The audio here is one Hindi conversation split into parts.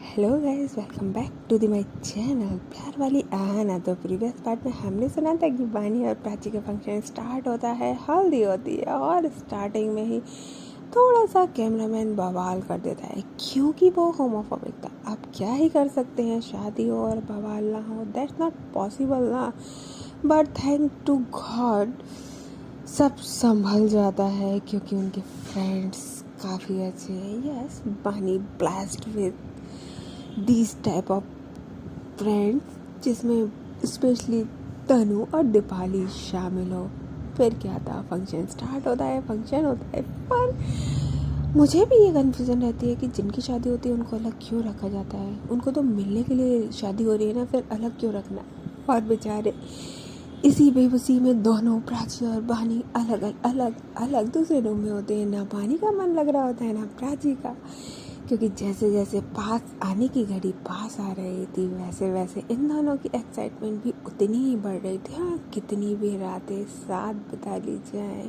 Hello guys, welcome back to the my channel प्यार वाली आना। तो प्रीवियस पार्ट में हमने सुना था कि बानी और प्राची का फंक्शन स्टार्ट होता है, हल्दी होती है और स्टार्टिंग में ही थोड़ा सा कैमरामैन बवाल कर देता है क्योंकि वो होमोफोबिक था। आप क्या ही कर सकते हैं, शादी हो और बवाल ना हो, दैट्स नॉट पॉसिबल ना। बट थैंक टू गॉड सब संभल जाता है क्योंकि उनके फ्रेंड्स काफ़ी अच्छे हैं। यस, बानी blast with these type of friends जिसमें स्पेशली तनु और दीपाली शामिल हो। फिर क्या था, फंक्शन स्टार्ट होता है, फंक्शन होता है। पर मुझे भी ये कन्फ्यूज़न रहती है कि जिनकी शादी होती है उनको अलग क्यों रखा जाता है। उनको तो मिलने के लिए शादी हो रही है ना, फिर अलग क्यों रखना। और बेचारे इसी बेबसी में दोनों प्राची और बानी अलग अलग अलग दूसरे रूम में होते हैं। ना बानी का मन लग रहा होता है ना प्राची का, क्योंकि जैसे जैसे पास आने की घड़ी पास आ रही थी वैसे वैसे इन दोनों की एक्साइटमेंट भी उतनी ही बढ़ रही थी। हाँ, कितनी भी रातें साथ बिता ली जाए,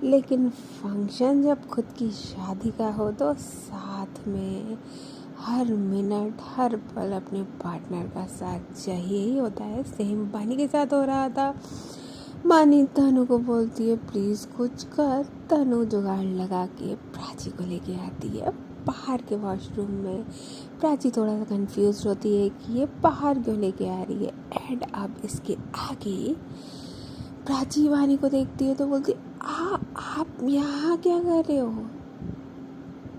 लेकिन फंक्शन जब खुद की शादी का हो तो साथ में हर मिनट हर पल अपने पार्टनर का साथ चाहिए ही होता है। सेम बानी के साथ हो रहा था। बानी तनु को बोलती है प्लीज़ कुछ कर। तनु जुगाड़ लगा के प्राची को लेके आती है बाहर के वॉशरूम में। प्राची थोड़ा सा कंफ्यूज होती है कि ये बाहर क्यों लेके आ रही है। एंड अब इसके आगे प्राची बानी को देखती है तो बोलती है आप यहाँ क्या कर रहे हो।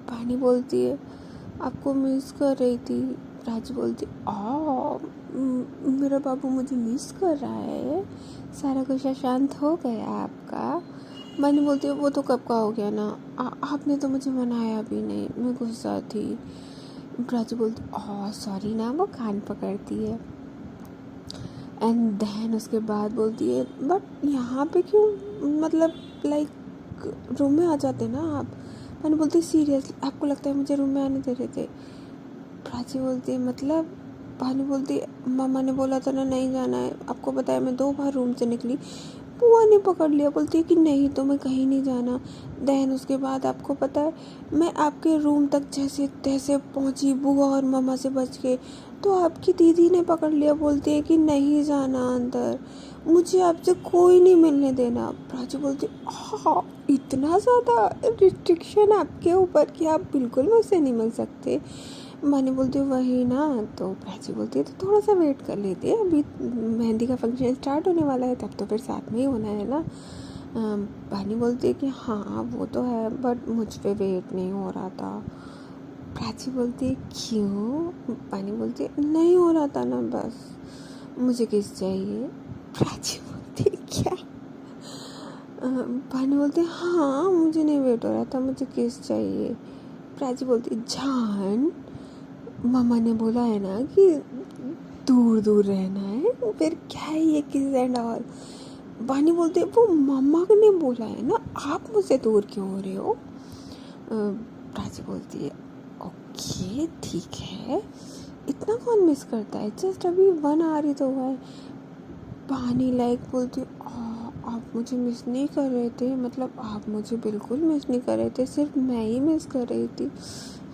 बानी बोलती है आपको मिस कर रही थी। प्राची बोलती मेरा बाबू मुझे मिस कर रहा है, सारा कुछ शांत हो गया आपका। बानी बोलती है वो तो कब का हो गया ना, आपने तो मुझे मनाया भी नहीं, मैं गुस्सा थी। प्राची बोलती सॉरी ना, वो कान पकड़ती है। एंड देन उसके बाद बोलती है बट यहाँ पे क्यों, मतलब लाइक रूम में आ जाते ना आप। मैंने बोलती सीरियसली आपको लगता है मुझे रूम में आने दे रहे थे। प्राची बोलती है मतलब। पानी बोलती है मामा ने बोला था ना नहीं जाना है, आपको पता है मैं 2 बार रूम से निकली, बुआ ने पकड़ लिया, बोलती है कि नहीं तो मैं कहीं नहीं जाना। देन उसके बाद आपको पता है मैं आपके रूम तक जैसे तैसे पहुंची बुआ और मामा से बच के, तो आपकी दीदी ने पकड़ लिया, बोलती है कि नहीं जाना अंदर, मुझे आपसे कोई नहीं मिलने देना। प्राची बोलती हाँ, इतना ज़्यादा रिस्ट्रिक्शन आपके ऊपर कि आप बिल्कुल मुझसे नहीं मिल सकते। मानी बोलती है वही ना। तो प्राची बोलती है तो थोड़ा सा वेट कर लेते हैं, अभी मेहंदी का फंक्शन स्टार्ट होने वाला है, तब तो फिर साथ में ही होना है ना। बानी बोलती है कि हाँ वो तो है बट मुझ पे वेट नहीं हो रहा था। प्राची बोलती है क्यों। बानी बोलती है नहीं हो रहा था ना, बस मुझे किस चाहिए। प्राची बोलती है क्या। बानी बोलती है हाँ मुझे नहीं वेट हो रहा था, मुझे किस चाहिए। प्राची बोलती है जान, मामा ने बोला है ना कि दूर दूर रहना है, फिर क्या है ये किस एंड ऑल। बानी बोलती है वो मामा ने बोला है ना, आप मुझसे दूर क्यों हो रहे हो। प्राची बोलती है ओके ठीक है, इतना कौन मिस करता है, जस्ट अभी 1 आवर ही तो हुआ है। बानी लाइक बोलती आप मुझे मिस नहीं कर रहे थे, मतलब आप मुझे बिल्कुल मिस नहीं कर रहे थे, सिर्फ मैं ही मिस कर रही थी,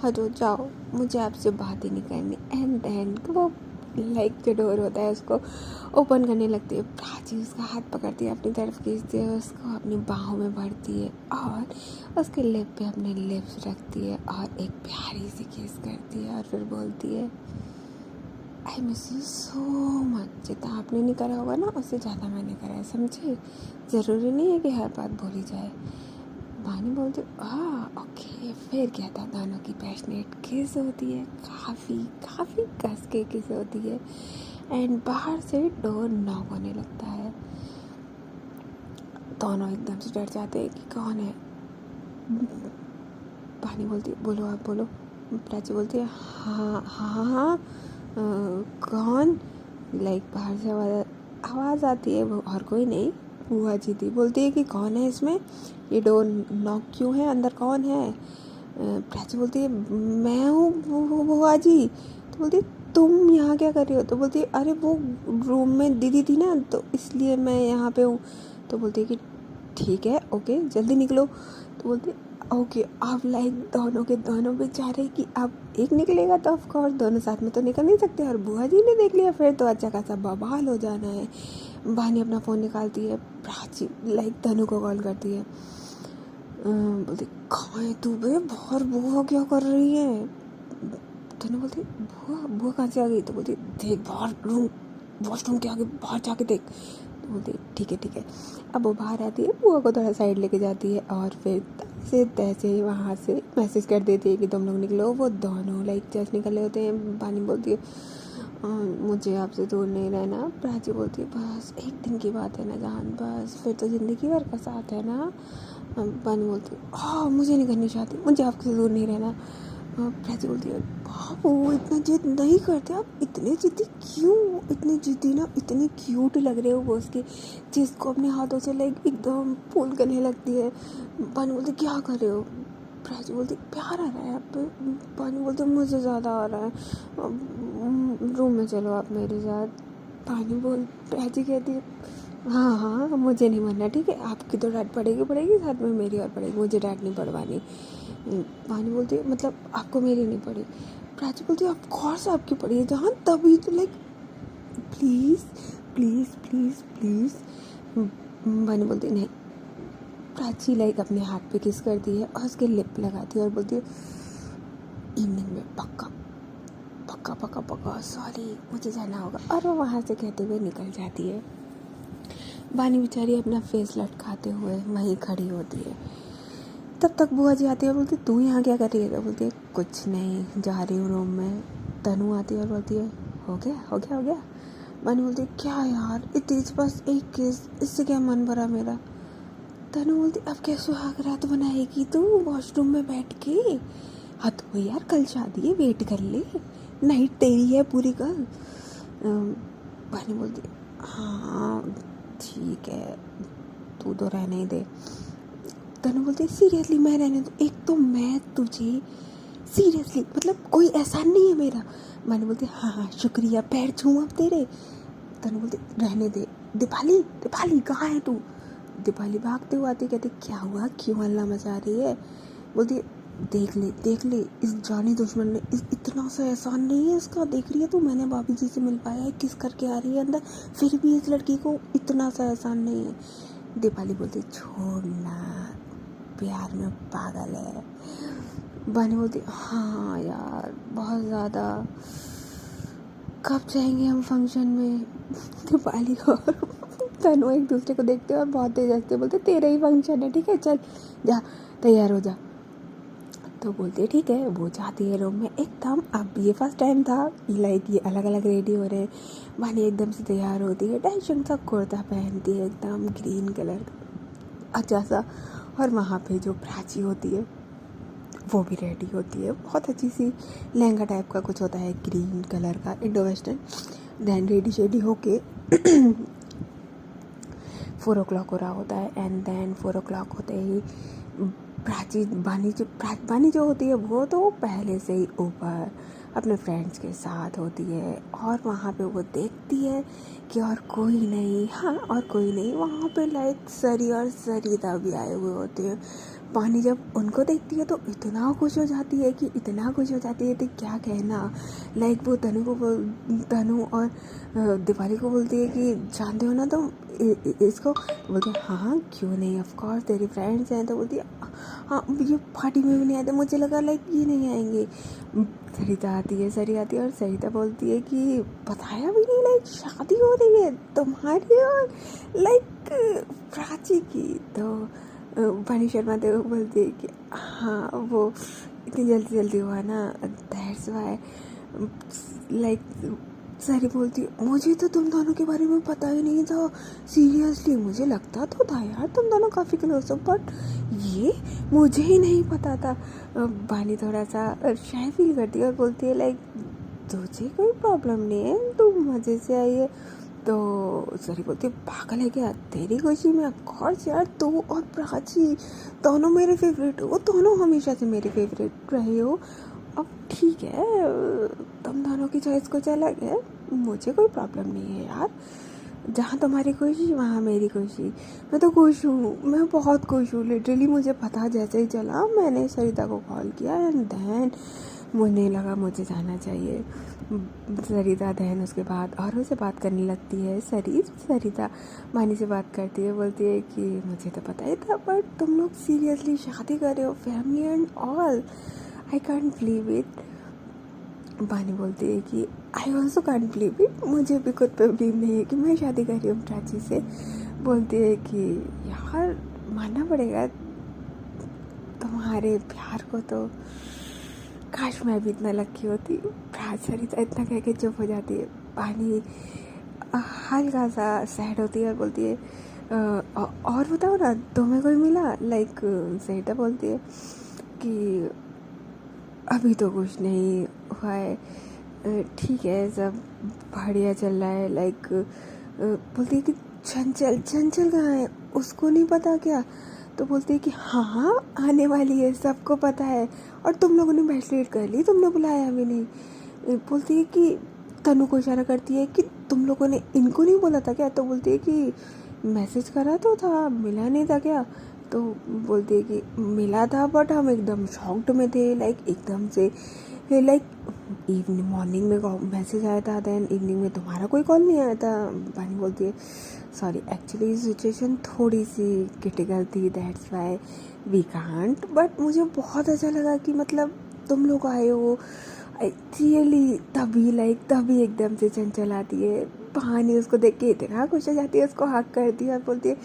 हटो जाओ, मुझे आपसे बात ही नहीं करनी। एंड देन वो लाइक जो डोर होता है उसको ओपन करने लगती है। प्राची उसका हाथ पकड़ती है, अपनी तरफ खींचती है, उसको अपनी बाहों में भरती है और उसके लिप पे अपने लिप्स रखती है और एक प्यारी सी किस करती है और फिर बोलती है I miss you so much. जितना आपने नहीं करा होगा ना उससे ज़्यादा मैंने करा है, समझे, ज़रूरी नहीं है कि हर बात बोली जाए। बानी बोलती ओके। फिर क्या था, दोनों की पैशनेट किस होती है, काफ़ी काफ़ी कस के किस होती है। एंड बाहर से डोर नॉक होने लगता है, दोनों एकदम से डर जाते हैं कि कौन है। बानी बोलती है बोलो आप बोलो। प्राची बोलती है हाँ हाँ हाँ कौन। लाइक बाहर से आवाज़ आती है, वो और कोई नहीं बुआ जी थी। बोलती है कि कौन है इसमें, ये डोर नॉक क्यों है, अंदर कौन है। प्राची बोलती है मैं हूँ बुआ जी। तो बोलती है तुम यहाँ क्या कर रही हो। तो बोलती है अरे वो रूम में दीदी थी ना तो इसलिए मैं यहाँ पे हूँ। तो बोलती है कि ठीक है ओके जल्दी निकलो। तो बोलती है ओके, अब लाइक दोनों के दोनों बेचारे कि अब एक निकलेगा तो ऑफ कोर्स दोनों साथ में तो निकल नहीं सकते, और बुआ जी ने देख लिया फिर तो अच्छा खासा बवाल हो जाना है। बानी अपना फ़ोन निकालती है, प्राची लाइक तनु को कॉल करती है, बोलती कहाँ है तू बे, बाहर बुआ क्या कर रही है। तनु बोलती बुआ बुआ कहाँ से आ गई, तो बोलती देख बाहर रूम वॉशरूम के आगे बाहर जाके देख। तो बोलती ठीक है। अब वो बाहर आती है, बुआ को थोड़ा साइड लेके जाती है और फिर से तैसे ही वहाँ से मैसेज कर देती है कि तुम लोग निकलो। वो दोनों लाइक जस्ट निकले होते हैं। बानी बोलती है मुझे आपसे दूर नहीं रहना। प्राची बोलती है बस एक दिन की बात है ना जान, बस फिर तो ज़िंदगी भर का साथ है ना। बानी बोलती है हाँ मुझे नहीं करनी चाहती, मुझे आपसे दूर नहीं रहना। प्राची बोलती है बाबू इतना जिद नहीं करते आप, इतने जिद्दी क्यों, इतने जिद्दी ना, इतने क्यूट लग रहे हो। वो उसकी चीज़ को अपने हाथों से लाइक एकदम पुल करने लगती है। बानी बोलती क्या कर रहे हो। प्राची बोलती प्यार आ रहा है आप पे। बानी बोलती मुझे ज़्यादा आ रहा है, रूम में चलो आप मेरे साथ। पानी बोल प्राची कहती है हाँ मुझे नहीं मानना, ठीक है आपकी तो डांट पड़ेगी साथ में मेरी और पड़ेगी, मुझे डांट नहीं पड़वानी। पानी बोलती है मतलब आपको मेरी नहीं पड़ी। प्राची बोलती है ऑफ कोर्स आपकी पड़ी है जहाँ, तभी तो like please please please please. पानी बोलती नहीं। प्राची लाइक अपने हाथ पे किस करती है और उसके लिप लगाती है और बोलती है इवनिंग में पक्का पक्का पक्का पक्का, सॉरी मुझे जाना होगा, और वो वहाँ से कहते हुए निकल जाती है। बानी बेचारी अपना फेस लटकाते हुए वहीं खड़ी होती है। तब तक बुआ जी आती है और बोलती तू यहाँ क्या कर रही है। तो बोलती है कुछ नहीं जा रही हूँ रूम में। तनु आती है और बोलती है हो गया। बानी बोलती है क्या यार इतनी बस एक किस, इससे क्या मन भरा मेरा। तनु बोलती अब क्या सुहाग रात बनाएगी तू वॉशरूम में बैठ के। हाँ तो यार कल शादी है, वेट कर ले, नाइट तेरी है पूरी कल। बानी बोलती हाँ ठीक है तू तो रहने ही दे। तनु बोलती सीरियसली मैं रहने दूँ, एक तो मैं तुझे सीरियसली मतलब कोई एहसान नहीं है मेरा। बानी बोलती हाँ शुक्रिया, पैर छूँ अब तेरे। तनु बोलती रहने दे। दीपाली कहाँ है तू। दीपाली भागते हुए आती, कहती क्या हुआ, क्यों हल्ला मचा रही है। बोलती देख ले इस जानी दुश्मन ने, इतना सा एहसान नहीं है इसका, देख रही है तू मैंने भाभी जी से मिल पाया है, किस करके आ रही है अंदर, फिर भी इस लड़की को इतना सा एहसान नहीं है। दीपाली बोलती छोड़ना, प्यार में पागल है। बानी बोलती हाँ यार बहुत ज़्यादा, कब जाएंगे हम फंक्शन में। दीपाली और तनु एक दूसरे को देखते और बहुत तेज हंसते, बोलते तेरा ही फंक्शन है ठीक है चल जा तैयार हो जा। तो बोलते ठीक है। वो जाती है रूम में एकदम, अब ये फर्स्ट टाइम था लाइक ये अलग अलग रेडी हो रहे हैं। वानी एकदम से तैयार होती है, टेंशन सा कुर्ता पहनती है एकदम ग्रीन कलर का अच्छा सा, और वहाँ पे जो प्राची होती है वो भी रेडी होती है, बहुत अच्छी सी लहंगा टाइप का कुछ होता है ग्रीन कलर का Indo western. Then ready shady होके 4 o'clock हो रहा होता है, एंड देन 4 o'clock होते ही बानी जो होती है वो तो पहले से ही ऊपर अपने फ्रेंड्स के साथ होती है, और वहाँ पे वो देखती है कि और कोई नहीं वहाँ पे लाइक सरी और सरिता भी आए हुए होते हैं। पानी जब उनको देखती है तो इतना खुश हो जाती है कि तो क्या कहना। लाइक वो तनु और दीपाली को बोलती है कि जानते हो ना तुम इसको। बोलती है हाँ क्यों नहीं, ऑफ कोर्स तेरी फ्रेंड्स हैं। तो बोलती है हाँ ये पार्टी में भी नहीं आते, मुझे लगा लाइक ये नहीं आएंगे। सरिता आती है और सरिता बोलती है कि बताया भी नहीं लाइक शादी हो रही है तुम्हारी और लाइक प्राची की। तो पानी शर्माते हुए बोलती है कि हाँ वो इतनी जल्दी हुआ ना, दैट्स वाई। लाइक सारी बोलती है मुझे तो तुम दोनों के बारे में पता ही नहीं था, सीरियसली मुझे लगता तो था यार तुम दोनों काफ़ी क्लोज हो, बट ये मुझे ही नहीं पता था। बानी थोड़ा सा शाय फील करती है और बोलती है लाइक तुझे कोई प्रॉब्लम नहीं है, तुम मज़े से आई है। तो सरी बोलती पागल है क्या, तेरी खुशी में ऑफ कोर्स यार, तू और प्राची दोनों मेरे फेवरेट हो, दोनों हमेशा से मेरे फेवरेट रहे हो। अब ठीक है तुम दोनों की चॉइस कुछ अलग है, मुझे कोई प्रॉब्लम नहीं है यार। जहाँ तुम्हारी खुशी वहाँ मेरी खुशी। मैं तो खुश हूँ, मैं बहुत खुश हूँ लिटरली। मुझे पता जैसे ही चला मैंने सरिता को कॉल किया एंड देन मुझे लगा मुझे जाना चाहिए। सरिता देन उसके बाद औरों से बात करने लगती है। सरिता मानी से बात करती है, बोलती है कि मुझे तो पता ही था बट तुम लोग सीरियसली शादी कर रहे हो, family and all, I can't believe it. बानी बोलती है कि I also can't believe it, मुझे भी खुद पे बिलीव नहीं है कि मैं शादी कर रही हूँ प्राची से। बोलती है कि यार मानना पड़ेगा तुम्हारे प्यार को, तो काश मैं भी इतना लकी होती। सरिता इतना कह के चुप हो जाती है। बानी हल्का सा सैड होती है और बोलती है और बताओ ना तुम्हें कोई मिला। लाइक सरिता बोलती है कि अभी तो कुछ नहीं हुआ है, ठीक है सब बढ़िया चल रहा है। लाइक बोलती है कि चंचल कहाँ है, उसको नहीं पता क्या। तो बोलती है कि हाँ आने वाली है, सबको पता है, और तुम लोगों ने ब्रेसलेट कर ली, तुमने बुलाया भी नहीं। बोलती है कि तनु को इशारा करती है कि तुम लोगों ने इनको नहीं बोला था क्या। तो बोलती है कि मैसेज करा तो था, मिला नहीं था क्या। तो बोलती है कि मिला था बट हम एकदम शॉक्ड में थे, लाइक एकदम से, लाइक इवनिंग मॉर्निंग में मैसेज आया था, देन इवनिंग में तुम्हारा कोई कॉल नहीं आया था। बानी बोलती है सॉरी एक्चुअली सिचुएशन थोड़ी सी क्रिटिकल थी, that's why we can't. But मुझे बहुत अच्छा लगा कि मतलब तुम लोग आए हो, रियली। तभी एकदम से चंचल आती है। बहानी उसको देख के इतना खुश हो जाती है, उसको हक करती है और बोलती है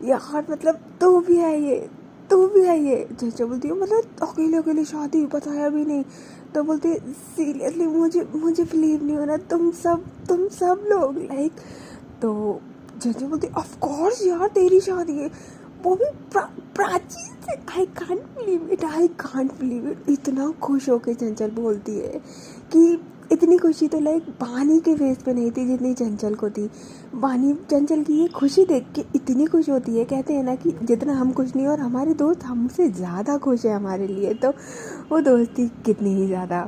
यार मतलब तू भी आई है। चंचल बोलती है मतलब अकेले शादी, बताया भी नहीं। तो बोलती है सीरियसली मुझे बिलीव नहीं हो रहा, तुम सब लोग लाइक। तो चंचल बोलती है ऑफ कोर्स यार तेरी शादी है, वो भी प्राची से। I can't believe it. इतना खुश होके चंचल बोलती है कि इतनी खुशी तो लाइक बानी के फेस पे नहीं थी जितनी चंचल को थी। बानी चंचल की ये खुशी देख के इतनी खुश होती है, कहते हैं ना कि जितना हम खुश नहीं और हमारे दोस्त हमसे ज़्यादा खुश है हमारे लिए, तो वो दोस्ती कितनी ही ज़्यादा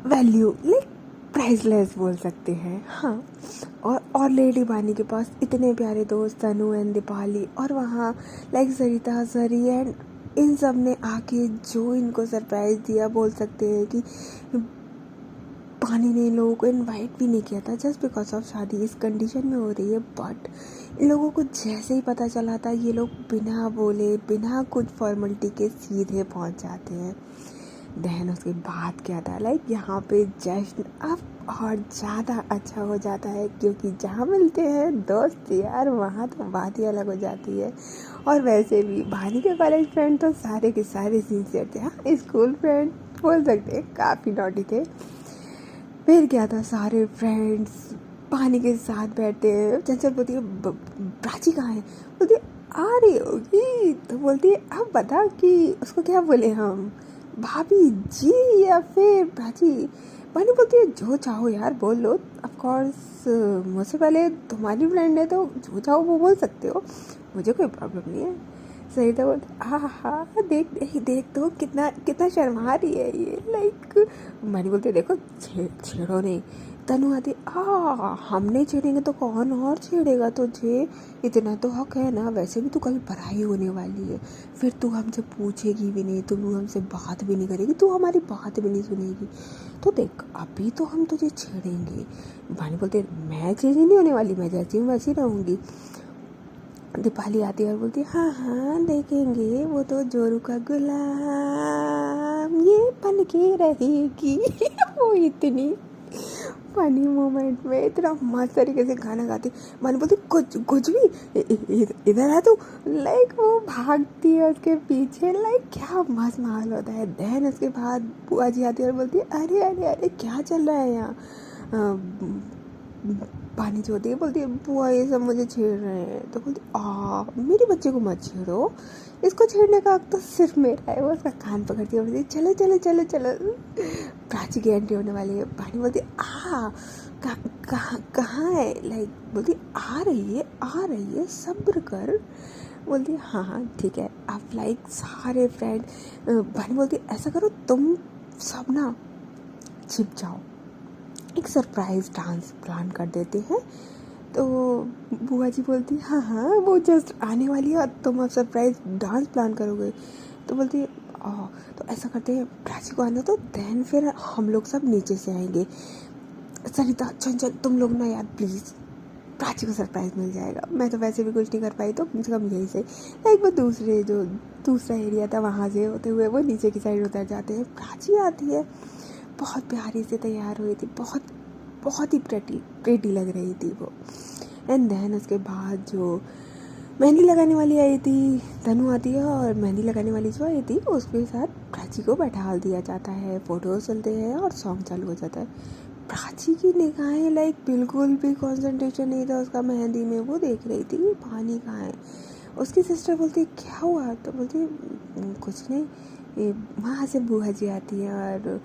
वैल्यू लाइक प्राइसलेस बोल सकते हैं। हाँ, और लेडी बानी के पास इतने प्यारे दोस्त तनु एंड दीपाली, और वहाँ लाइक सरिता सरी एंड इन सब ने आके जो इनको सरप्राइज़ दिया, बोल सकते हैं कि बानी ने इन लोगों को इनवाइट भी नहीं किया था जस्ट बिकॉज ऑफ शादी इस कंडीशन में हो रही है। बट इन लोगों को जैसे ही पता चला था ये लोग बिना बोले बिना कुछ फॉर्मेलिटी के सीधे पहुंच जाते हैं। देन उसके बाद क्या था, लाइक यहाँ पे जश्न अब और ज़्यादा अच्छा हो जाता है, क्योंकि जहाँ मिलते हैं दोस्त यार वहाँ तो बात ही अलग हो जाती है। और वैसे भी बानी के कॉलेज फ्रेंड तो सारे के सारे सिंसियर थे। हाँ, स्कूल फ्रेंड बोल सकते हैं काफ़ी नॉटी थे। फिर क्या था, सारे फ्रेंड्स पानी के साथ बैठते हैं। चंचल बोलती है प्राची कहाँ है। बोलती है आ रही होगी। तो बोलती है अब बता कि उसको क्या बोले हम, भाभी जी या फिर प्राची। पानी बोलती है जो चाहो यार बोल लो, ऑफ कोर्स मुझसे पहले तुम्हारी फ्रेंड है तो जो चाहो वो बोल सकते हो, मुझे कोई प्रॉब्लम नहीं है। सरिता बोलती हाँ देख तो कितना शर्मा रही है ये, लाइक। मैंने बोलते देखो छेड़ो नहीं। तनु आती हम नहीं छेड़ेंगे तो कौन और छेड़ेगा तुझे, इतना तो हक है ना। वैसे भी तू कल पढ़ाई होने वाली है, फिर तू हमसे पूछेगी भी नहीं, तू हमसे बात भी नहीं करेगी, तू हमारी बात भी नहीं सुनेगी। तो देख अभी तो हम तुझे छेड़ेंगे। भानी बोलते मैं चेंज नहीं होने वाली, मैं जैसी हूँ वैसी रहूँगी। दीपाली आती है और बोलती है हाँ देखेंगे, वो तो जोरू का गुलाम ये बन के रहेगी। वो इतनी फनी मोमेंट में इतना मस्त तरीके से गाना गाती। मैंने बोलती कुछ भी इधर है तू, लाइक वो भागती है उसके पीछे, लाइक क्या मस्त माहौल होता है। देन उसके बाद बुआ जी आती है और बोलती है अरे क्या चल रहा है यहाँ। पानी छोड़ती है, बोलती है बुआ ये सब मुझे छेड़ रहे हैं। तो बोलती मेरे बच्चे को मत छेड़ो, इसको छेड़ने का हक तो सिर्फ मेरा है। वो उसका कान पकड़ती है, बोलती चलो प्राची की एंट्री होने वाली है। पानी बोलती कहाँ है, लाइक बोलती आ रही है सब्र कर। बोलती हाँ ठीक है। आप लाइक सारे फ्रेंड, पानी बोलती ऐसा करो तुम सब ना छिप जाओ, एक सरप्राइज डांस प्लान कर देते हैं। तो बुआ जी बोलती है हाँ हाँ वो जस्ट आने वाली है और तुम अब सरप्राइज डांस प्लान करोगे। तो बोलती है तो ऐसा करते हैं प्राची को आना तो देन फिर हम लोग सब नीचे से आएंगे। सरिता चंचल तुम लोग ना यार प्लीज़, प्राची को सरप्राइज मिल जाएगा। मैं तो वैसे भी कुछ नहीं कर पाई तो कम से कम यही से लाइक वो दूसरा एरिया था वहाँ से होते हुए वो नीचे की साइड उतर जाते हैं। प्राची आती है, बहुत प्यारी से तैयार हुई थी, बहुत बहुत ही प्रेटी लग रही थी वो। एंड देन उसके बाद जो मेहंदी लगाने वाली आई थी तनु आती है और मेहंदी लगाने वाली जो आई थी उसके साथ प्राची को बैठा दिया जाता है। फोटोज चलते हैं और सॉन्ग चालू हो जाता है। प्राची की निगाहें लाइक बिल्कुल भी कंसंट्रेशन नहीं था उसका मेहंदी में, वो देख रही थी कि पानी कहाँ है। उसकी सिस्टर बोलती क्या हुआ, तो बोलती कुछ नहीं। वहाँ से बुआ जी आती है और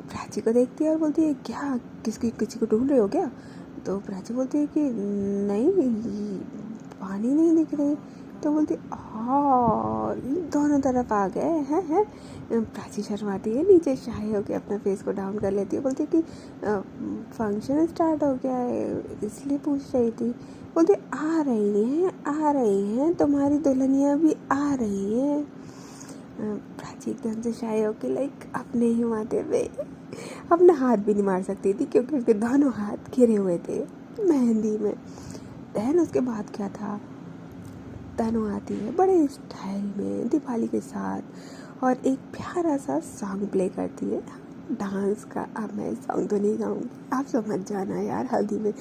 प्राची को देखती है और बोलती है क्या किसी को ढूंढ रहे हो क्या। तो प्राची बोलती है कि नहीं पानी नहीं दिख रही। तो बोलती हाँ दोनों तरफ आ गए हैं। प्राची शर्माती है, नीचे शाही होकर अपना फेस को डाउन कर लेती है, बोलती है कि फंक्शन स्टार्ट हो गया है इसलिए पूछ रही थी। बोलती आ रही हैं तुम्हारी दुल्हनियाँ भी आ रही हैं। प्राची एकदम से शाही होकर लाइक अपने ही माथे पे अपना हाथ भी नहीं मार सकती थी क्योंकि उसके दोनों हाथ घिरे हुए थे मेहंदी में। देन उसके बाद क्या था, तनु आती है बड़े स्टाइल में दिवाली के साथ और एक प्यारा सा सॉन्ग प्ले करती है डांस का। अब मैं सॉन्ग तो नहीं गाऊंगी, आप समझ जाना यार, हल्दी में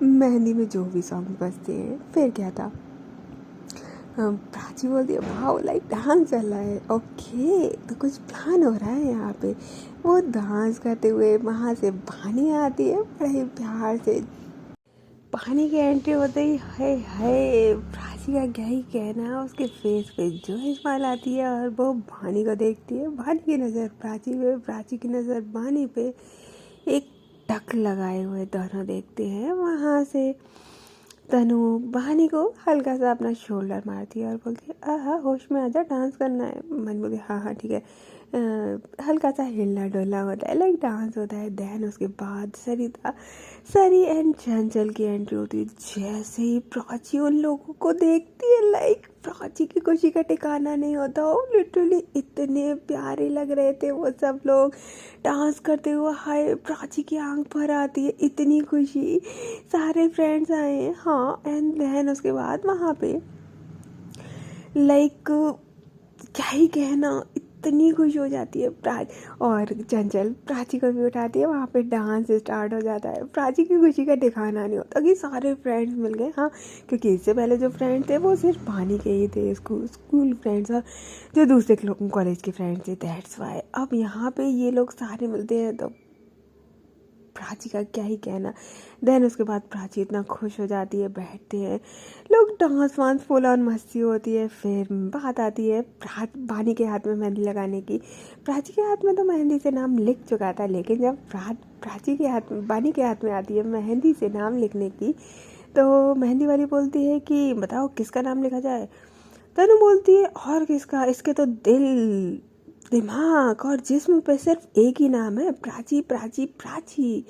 मेहंदी में जो भी सॉन्ग बजते हैं। फिर क्या था, प्राची बोलती है वाओ लाइक डांस चल रहा है, ओके तो कुछ प्लान हो रहा है यहाँ पे। वो डांस करते हुए वहाँ से पानी आती है बड़े प्यार से। पानी की एंट्री होते ही हाय प्राची का क्या ही कहना, उसके फेस पे जो स्माइल आती है और वो वानी को देखती है। वानी की नज़र प्राची पे, प्राची की नज़र वानी पे, एक टक लगाए हुए दोनों देखते हैं। वहाँ से तनु वानी को हल्का सा अपना शोल्डर मारती है और बोलती है हाँ होश में आजा डांस करना है। मन बोलती हाँ ठीक है। हल्का सा हिलना डोलना होता है लाइक डांस होता है। देन उसके बाद सरी एंड चंचल की एंट्री होती है। जैसे ही प्राची उन लोगों को देखती है लाइक प्राची की खुशी का ठिकाना नहीं होता। वो लिटरली इतने प्यारे लग रहे थे वो सब लोग डांस करते हुए। हाय प्राची की आंख भर आती है, इतनी खुशी, सारे फ्रेंड्स आए हैं। हाँ एंड देन उसके बाद वहाँ पे लाइक क्या ही कहना, इतनी खुश हो जाती है और चंचल प्राची को भी उठाती है। वहाँ पे डांस स्टार्ट हो जाता है। प्राची की खुशी का ठिकाना नहीं होता कि सारे फ्रेंड्स मिल गए। हाँ क्योंकि इससे पहले जो फ्रेंड थे वो सिर्फ पानी के ही थे, स्कूल फ्रेंड्स, और जो दूसरे कॉलेज के फ्रेंड्स थे दैट्स वाई। अब यहाँ पे ये लोग सारे मिलते हैं तो प्राची का क्या ही कहना। देन उसके बाद प्राची इतना खुश हो जाती है, बैठते हैं लोग, डांस वांस फुल ऑन मस्ती होती है। फिर बात आती है वानी के हाथ में मेहंदी लगाने की। प्राची के हाथ में तो मेहंदी से नाम लिख चुका था, लेकिन जब प्राची के हाथ में वानी के हाथ में आती है मेहंदी से नाम लिखने की, तो मेहंदी वाली बोलती है कि बताओ किसका नाम लिखा जाए। तनु बोलती है और किसका, इसके तो दिल दिमाग और जिस्म पे सिर्फ एक ही नाम है, प्राची प्राची प्राची।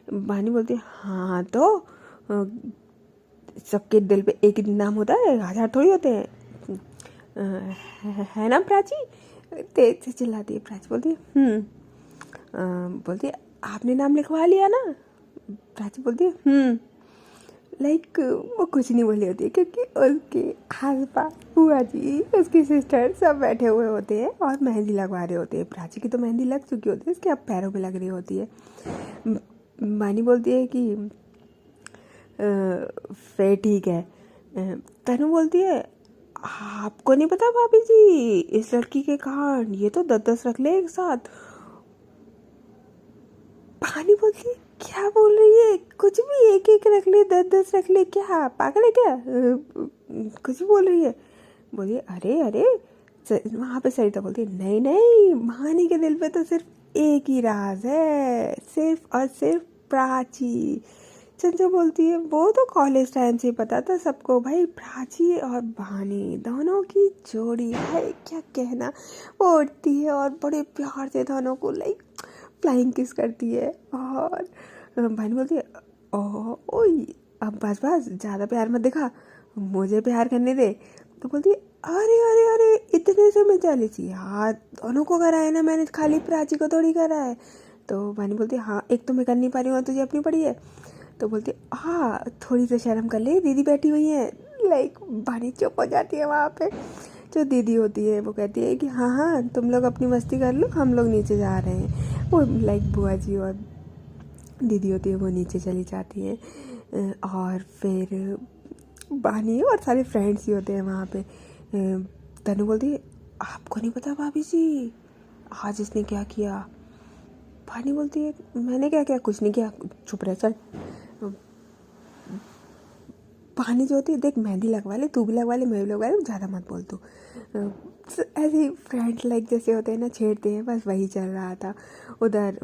वानी बोलती है हाँ तो सबके दिल पे एक ही नाम होता है, 1000 थोड़ी होते हैं। है ना प्राची, तेज से चिल्लाती है। प्राची बोलती है बोलती है आपने नाम लिखवा लिया ना। प्राची बोलती है लाइक वो कुछ नहीं बोली होती है क्योंकि उसके आसपास बुआ जी, उसकी सिस्टर सब बैठे हुए होते हैं और मेहंदी लगवा रहे होते हैं। प्राची की तो मेहंदी लग चुकी होती है, इसके अब पैरों में लग रही होती है। वानी बोलती है कि फिर ठीक है। तनु बोलती है आपको नहीं पता भाभी जी इस लड़की के कांड, ये तो 10-10 रख ले एक साथ। वानी बोलती है क्या बोल रही है, कुछ भी एक एक रख ले, 10-10 रख ले, क्या पागल है क्या, कुछ भी बोल रही है। बोलिए अरे वहाँ पे सरिता बोलती है नहीं वानी के दिल पे तो सिर्फ एक ही राज है, सिर्फ और सिर्फ प्राची। चंचल बोलती है वो तो कॉलेज टाइम से पता था सबको भाई, प्राची और वानी दोनों की जोड़ी है, क्या कहना। वो उठती है और बड़े प्यार से दोनों को लाइक फ्लाइंग किस करती है और भानी बोलती है ओह ओई अब बस बस ज़्यादा प्यार मत दिखा, मुझे प्यार करने दे। तो बोलती है अरे अरे अरे इतने से मैं चली थी यार, दोनों को करा है ना मैंने, खाली प्राची को थोड़ी करा है। तो भानी बोलती है हाँ एक तो मैं कर नहीं पा रही हूँ, तुझे अपनी पड़ी है। तो बोलती है हाँ थोड़ी तो शर्म कर ले, दीदी बैठी हुई है। लाइक भानी चुप हो जाती है वहाँ पे। जो दीदी होती है वो कहती है कि हाँ हाँ तुम लोग अपनी मस्ती कर लो, हम लोग नीचे जा रहे हैं। वो लाइक बुआ जी और दीदी होती है वो नीचे चली जाती है। और फिर बानी और सारे फ्रेंड्स ही होते हैं वहाँ पे। तनु बोलती है आपको नहीं पता भाभी जी आज इसने क्या किया। बानी बोलती है मैंने क्या किया, कुछ नहीं किया, चुप रह चल। बानी जो होती है देख मेहंदी लगवा ले, तू भी लगवा ले, मैं भी लगवा ले, ज़्यादा मत बोल तू। ऐसे ही फ्रेंड्स लाइक जैसे होते हैं ना, छेड़ते हैं, बस वही चल रहा था उधर।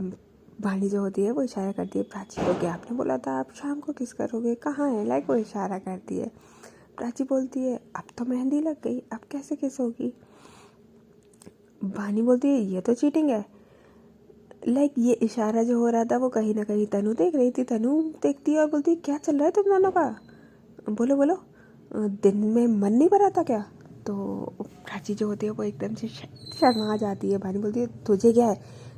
बानी जो होती है वो इशारा करती है प्राची को कि आपने बोला था आप शाम को किस करोगे, कहाँ है, लाइक वो इशारा करती है। प्राची बोलती है अब तो मेहंदी लग गई, अब कैसे किस होगी। बानी बोलती है ये तो चीटिंग है। लाइक ये इशारा जो हो रहा था वो कहीं ना कहीं तनु देख रही थी। तनु देखती है और बोलती है क्या चल रहा है तुम दोनों का, बोलो बोलो, दिन में मन नहीं भरा था क्या। तो प्राची जो होती है वो एकदम से शर्मा जाती है। बानी बोलती है तुझे क्या है,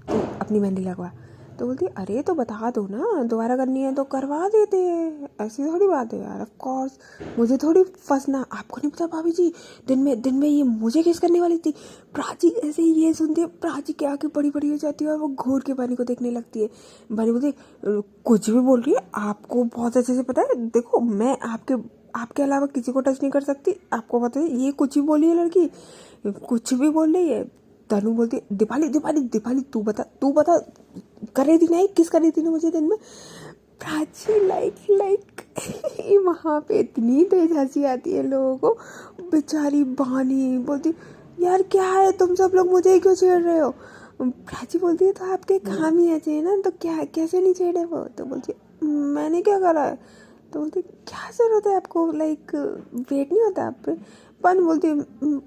तू अपनी मेहंदी लगवा। तो बोलती है अरे तो बता दो ना, दोबारा करनी है तो करवा देते हैं, ऐसी थोड़ी बात है यार, ऑफ कोर्स मुझे थोड़ी फंसना, आपको नहीं पता भाभी जी दिन में ये मुझे किस करने वाली थी। प्राची ऐसे ही ये सुनती है, प्राची की आंखें बड़ी बड़ी हो जाती है और वो घूर के बानी को देखने लगती है। बानी बोलती है कुछ भी बोल रही है, आपको बहुत अच्छे से पता है, देखो मैं आपके अलावा किसी को टच नहीं कर सकती, आपको पता है ये कुछ भी बोली है लड़की, कुछ भी बोल रही है। तनु बोलती है दीपाली दीपाली दीपाली तू बता कर रही थी नहीं, किस कर रही थी ना मुझे दिन में। प्राची लाइक वहाँ पे इतनी तेज हंसी आती है लोगों को। बेचारी बानी बोलती यार क्या है तुम सब लोग मुझे क्यों छेड़ रहे हो। प्राची बोलती है तो आपके काम ही ऐसे है ना, तो क्या कैसे नहीं छेड़े वो। तो बोलती मैंने क्या करा है। तो बोलती क्या ज़रूरत है आपको, लाइक वेट नहीं होता आप पे। पन बोलती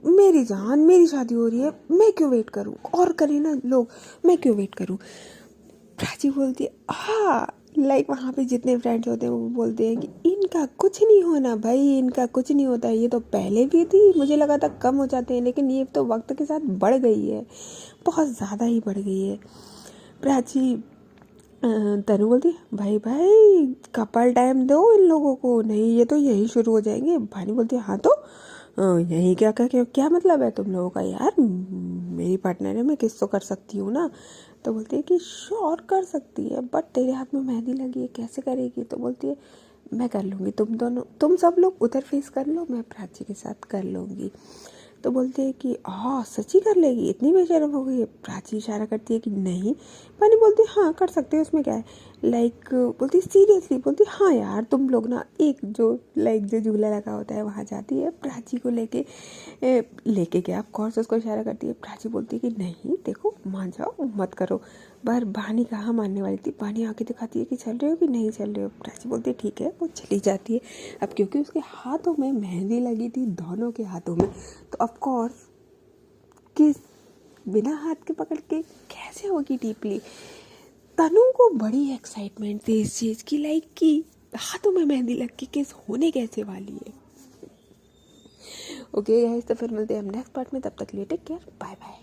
मेरी जान मेरी शादी हो रही है, मैं क्यों वेट करूँ, और करें ना लोग, मैं क्यों वेट करूँ। प्राची बोलती है हाँ, लाइक वहाँ पे जितने फ्रेंड्स होते हैं वो बोलते हैं कि इनका कुछ नहीं होना भाई, इनका कुछ नहीं होता, ये तो पहले भी थी, मुझे लगा था कम हो जाते हैं, लेकिन ये तो वक्त के साथ बढ़ गई है, बहुत ज़्यादा ही बढ़ गई है। प्राची तनु बोलती भाई कपल टाइम दो इन लोगों को, नहीं ये तो यही शुरू हो जाएंगे। भानी बोलती है हाँ तो यही क्या मतलब है तुम लोगों का यार, मेरी पार्टनर है, मैं किस तो कर सकती हूँ ना। तो बोलती है कि श्योर कर सकती है, बट तेरे हाथ में मेहंदी लगी है कैसे करेगी। तो बोलती है मैं कर लूँगी, तुम सब लोग उधर फेस कर लो, मैं प्राची के साथ कर लूँगी। तो बोलते हैं कि हाँ सच्ची कर लेगी, इतनी बेशर्म हो गई है। प्राची इशारा करती है कि नहीं। पानी बोलती है हाँ कर सकते हो, उसमें क्या है। लाइक बोलती सीरियसली, बोलती हाँ यार तुम लोग ना, एक जो झूला लगा होता है वहाँ जाती है प्राची को लेके क्या, ऑफ कोर्स उसको इशारा करती है। प्राची बोलती है कि नहीं देखो मान जाओ मत करो। पर बानी कहाँ मानने वाली थी, बानी आके दिखाती है कि चल रहे हो कि नहीं चल रहे हो। प्राची बोलती है ठीक है, वो चली जाती है। अब क्योंकि उसके हाथों में मेहंदी लगी थी, दोनों के हाथों में, तो ऑफ कोर्स किस बिना हाथ के पकड़ के कैसे होगी डीपली। तनु को बड़ी एक्साइटमेंट थी इस चीज़ की, लाइक कि हाथों में मेहंदी लग के किस होने कैसे वाली है। ओके गाइस, तो फिर मिलते हैं हम नेक्स्ट पार्ट में, तब तक लिए टेक केयर, बाय बाय।